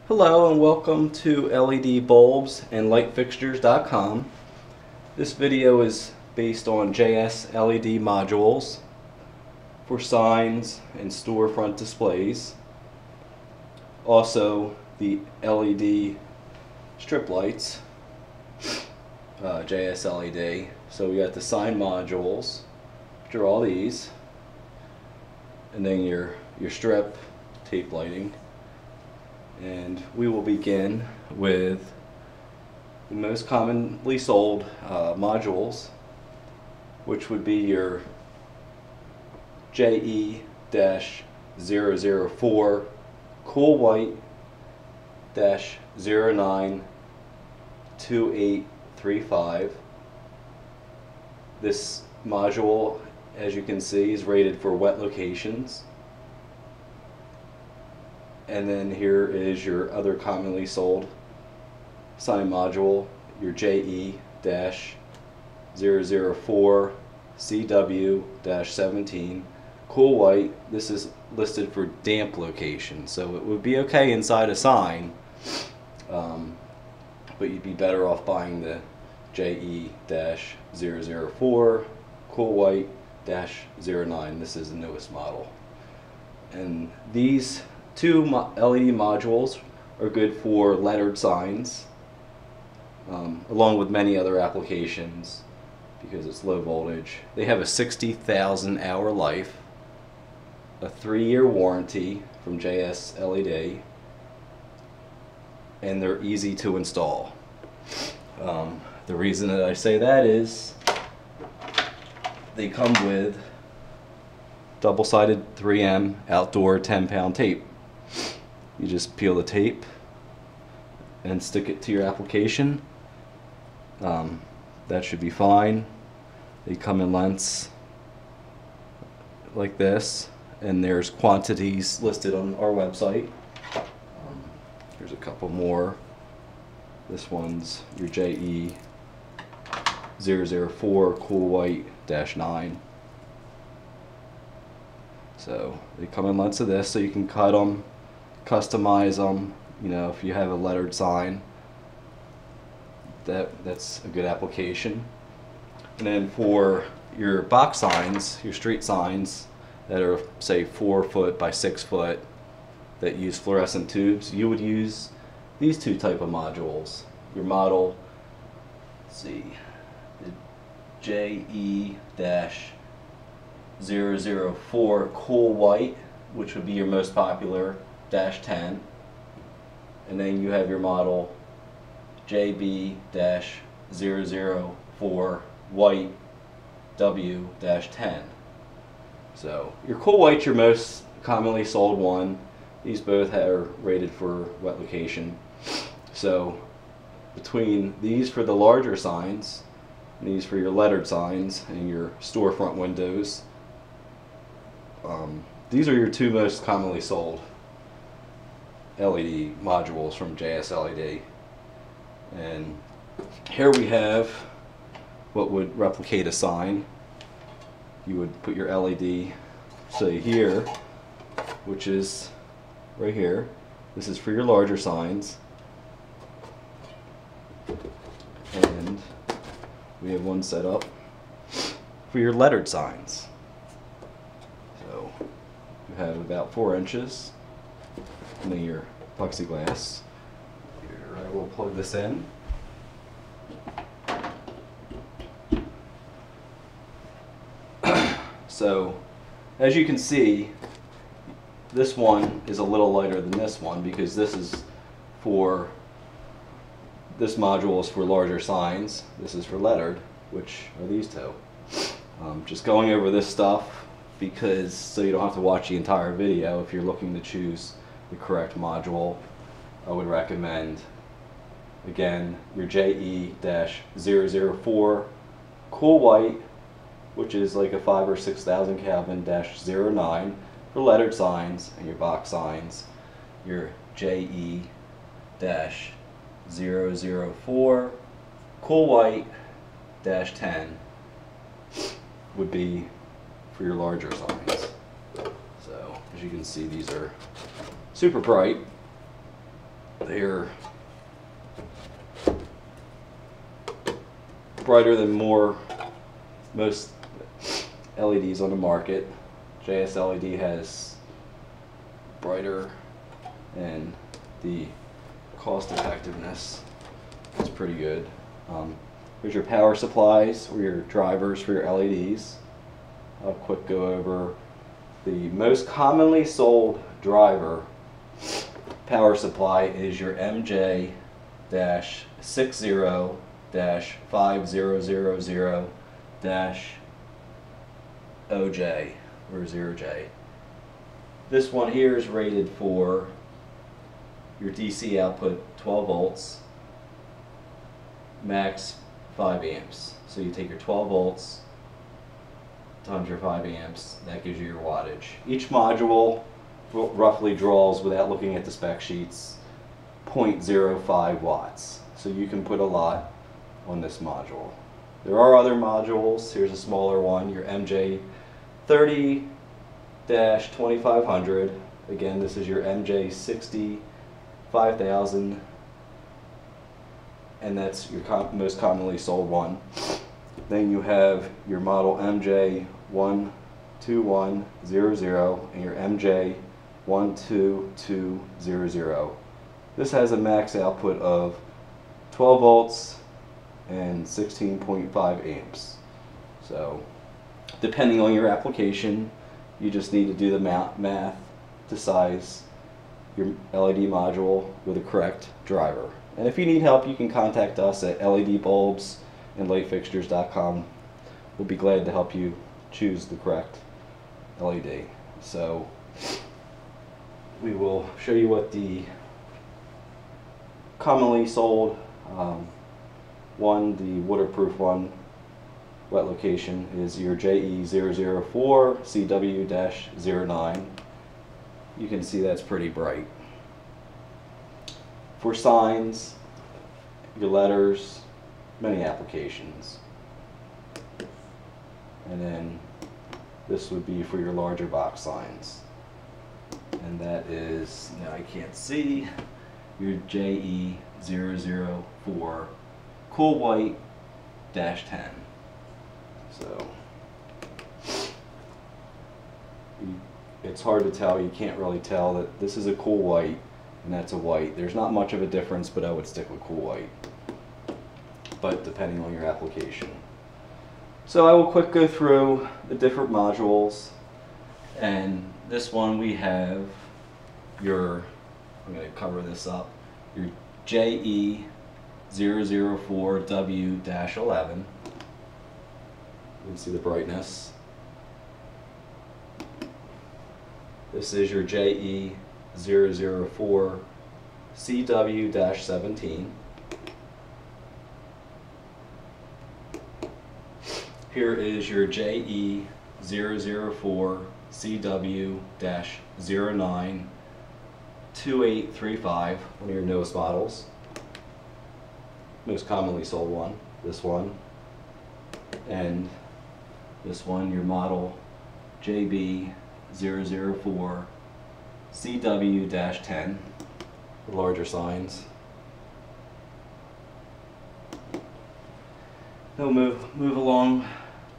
Hello and welcome to LEDbulbsandlightfixtures.com. This video is based on JS LED modules for signs and storefront displays. Also the LED strip lights, JS LED. So we got the sign modules, which are all these, and then your strip tape lighting. And we will begin with the most commonly sold modules, which would be your JE-004 Cool White -092835. This module, as you can see, is rated for wet locations. And then here is your other commonly sold sign module, your JE-004 CW-17 Cool White. This is listed for damp location, so it would be okay inside a sign, but you'd be better off buying the JE-004 Cool White-09. This is the newest model. And these two LED modules are good for lettered signs, along with many other applications because it's low voltage. They have a 60,000 hour life, a 3-year warranty from JS LED, and they're easy to install. The reason that I say that is they come with double-sided 3M outdoor 10-pound tape. You just peel the tape and stick it to your application. That should be fine. They come in lengths like this, and there's quantities listed on our website. Here's a couple more. This one's your JE-004 Cool White-9. So they come in lengths of this, so you can cut them, customize them. You know, if you have a lettered sign, that's a good application. And then for your box signs, your street signs that are, say, 4 foot by 6 foot, that use fluorescent tubes, you would use these two type of modules. Your model, let's see, the JE-004 Cool White, which would be your most popular, -10, and then you have your model JB-004 White W-10. So your Cool White's your most commonly sold one. These both are rated for wet location. So between these for the larger signs and these for your lettered signs and your storefront windows, these are your two most commonly sold LED modules from JS LED. And here we have what would replicate a sign. You would put your LED, say here, which is right here. This is for your larger signs. And we have one set up for your lettered signs. So you have about 4 inches. And then your plexiglass. Here, I will plug this in. So, as you can see, this one is a little lighter than this one because this module is for larger signs. This is for lettered, which are these two. Just going over this stuff because so you don't have to watch the entire video. If you're looking to choose the correct module, I would recommend, again, your JE-004 Cool White, which is like a 5,000 or 6,000 Kelvin -09 for lettered signs, and your box signs, your JE-004 Cool White-10 would be for your larger signs. So as you can see, these are super bright. They're brighter than most LEDs on the market. JS LED has brighter, and the cost effectiveness is pretty good. Here's your power supplies or your drivers for your LEDs. I'll quick go over the most commonly sold driver power supply is your MJ-60-5000-OJ or 0J. This one here is rated for your DC output 12 volts, max 5 amps. So you take your 12 volts times your 5 amps, that gives you your wattage. Each module roughly draws, without looking at the spec sheets, 0.05 watts. So you can put a lot on this module. There are other modules. Here's a smaller one, your MJ30-2500. Again, this is your MJ60-5000, and that's your most commonly sold one. Then you have your model MJ12100 and your MJ12200. This has a max output of 12 volts and 16.5 amps. So depending on your application, you just need to do the math to size your LED module with the correct driver. And if you need help, you can contact us at ledbulbsandlightfixtures.com. We'll be glad to help you choose the correct LED. So we will show you what the commonly sold one, the waterproof one, wet location, is your JE004CW-09. You can see that's pretty bright. For signs, your letters, many applications. And then this would be for your larger box signs. And that is, now I can't see, your JE004 Cool White -10. So it's hard to tell, you can't really tell that this is a cool white and that's a white. There's not much of a difference, but I would stick with cool white, but depending on your application. So I will quick go through the different modules, and this one we have your, I'm going to cover this up, your JE004W-11. You can see the brightness. This is your JE004CW-17. Here is your JE004CW-09 2835, one of your newest models. Most commonly sold one, this one. And this one, your model JB004CW-10, the larger signs. Now move along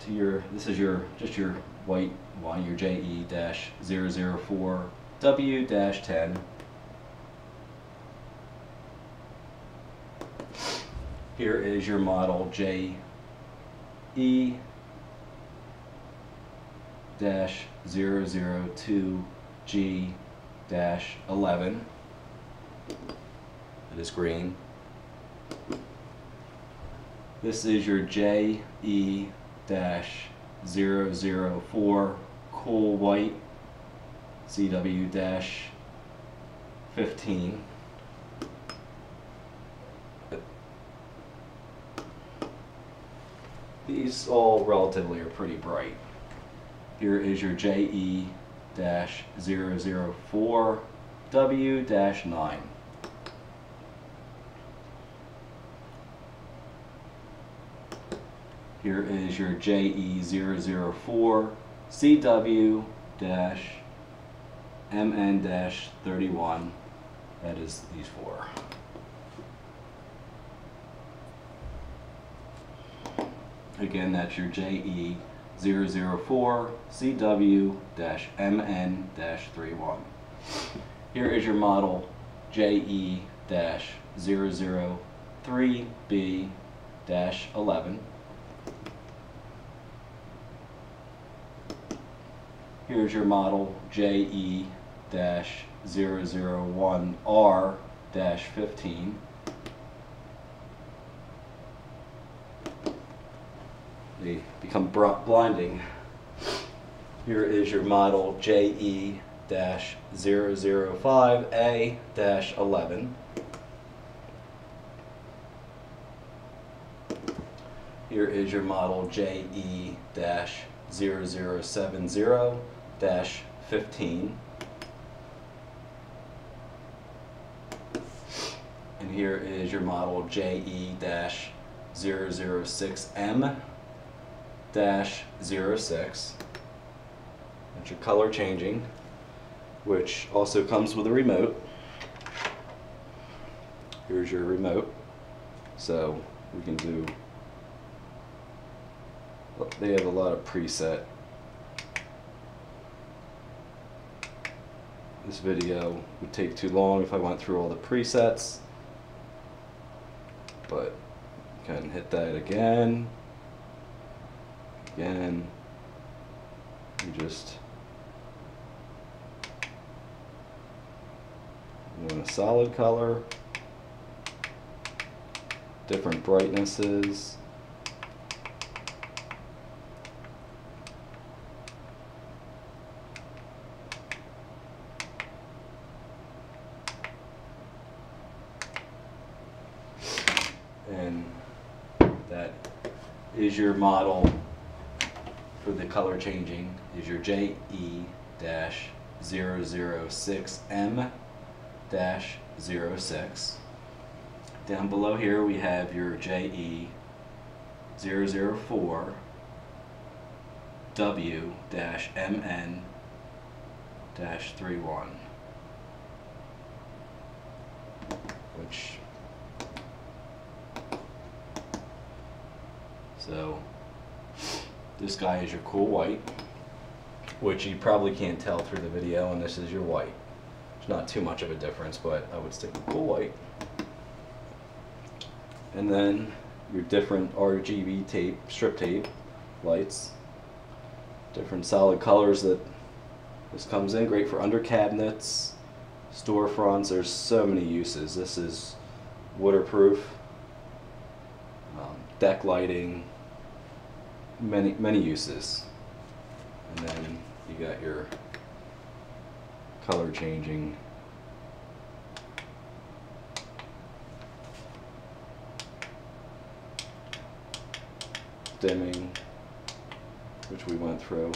to your, this is your, just your white one, your JE-004W-10. Here is your model JE-002G-11. It is green. This is your JE-004 Cool White CW-15. These all relatively are pretty bright. Here is your JE-004W-9. Here is your JE004CW-MN-31, That is these four. Again, that's your JE004CW-MN-31. Here is your model JE-003B-11. Here's your model JE-001R-15. They become blinding. Here is your model JE-005A-11. Here is your model JE-0070-15. And here is your model JE-006M-06. That's your color changing, which also comes with a remote. Here's your remote. So we can do, they have a lot of preset. This video would take too long if I went through all the presets, but you can hit that again. Again, you just want a solid color, different brightnesses, and that is your model. For the color changing is your JE-006M-06. Down below here we have your JE-004W-MN-31, which, so this guy is your cool white, which you probably can't tell through the video, and this is your white. There's not too much of a difference, but I would stick with cool white. And then your different RGB tape, strip tape lights, different solid colors that this comes in. Great for under cabinets, storefronts. There's so many uses. This is waterproof, deck lighting, many uses. And then you got your color changing, dimming, which we went through.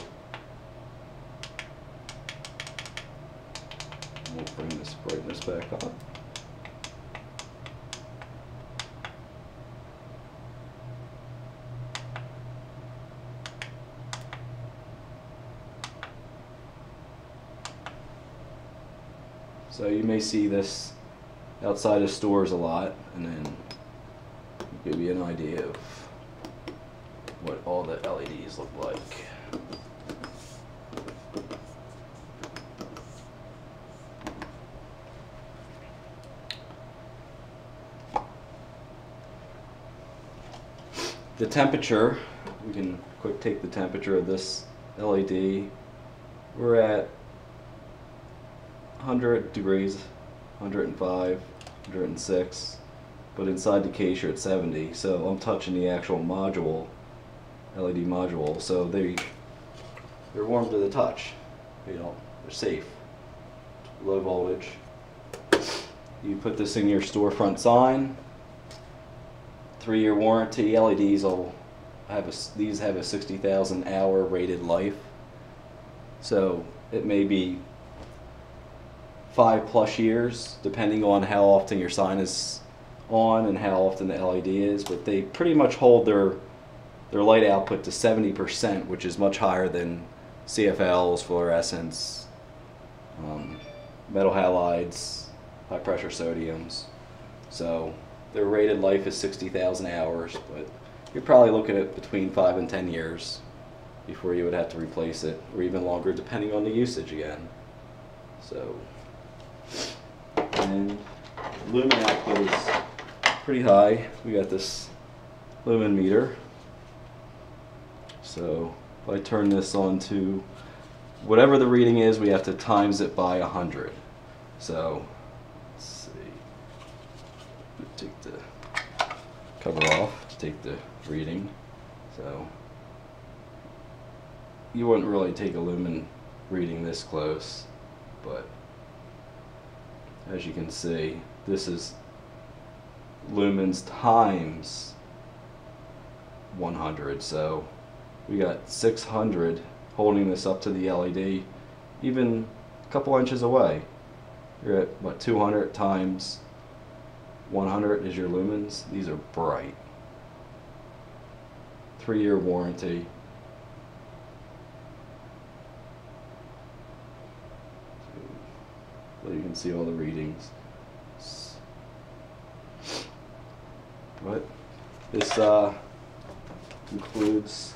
We'll bring this brightness back on. So you may see this outside of stores a lot, and then give you an idea of what all the LEDs look like. The temperature, we can quick take the temperature of this LED. We're at 100 degrees, 105, 106, but inside the case you're at 70. So I'm touching the actual module, LED module, so they're warm to the touch. You know, they're safe. Low voltage. You put this in your storefront sign. 3-year warranty. LEDs will have these have a 60,000 hour rated life. So it may be 5+ years, depending on how often your sign is on and how often the LED is, but they pretty much hold their light output to 70%, which is much higher than CFLs, fluorescents, metal halides, high pressure sodiums. So their rated life is 60,000 hours, but you're probably looking at between 5 and 10 years before you would have to replace it, or even longer depending on the usage again. So, and lumen output is pretty high. We got this lumen meter. So if I turn this on to whatever the reading is, we have to times it by 100. So let's see. Take the cover off, take the reading. So you wouldn't really take a lumen reading this close, but as you can see, this is lumens times 100. So we got 600 holding this up to the LED, even a couple inches away. You're at what, 200 times 100 is your lumens. These are bright. 3-year warranty. So you can see all the readings. But this concludes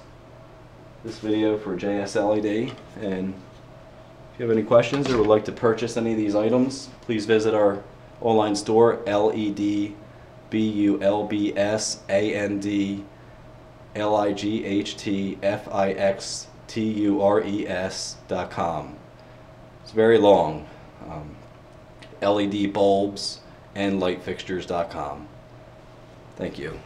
this video for JSLED, and if you have any questions or would like to purchase any of these items, please visit our online store, ledbulbsandlightfixtures.com. It's very long. LEDbulbs and lightfixtures.com. Thank you.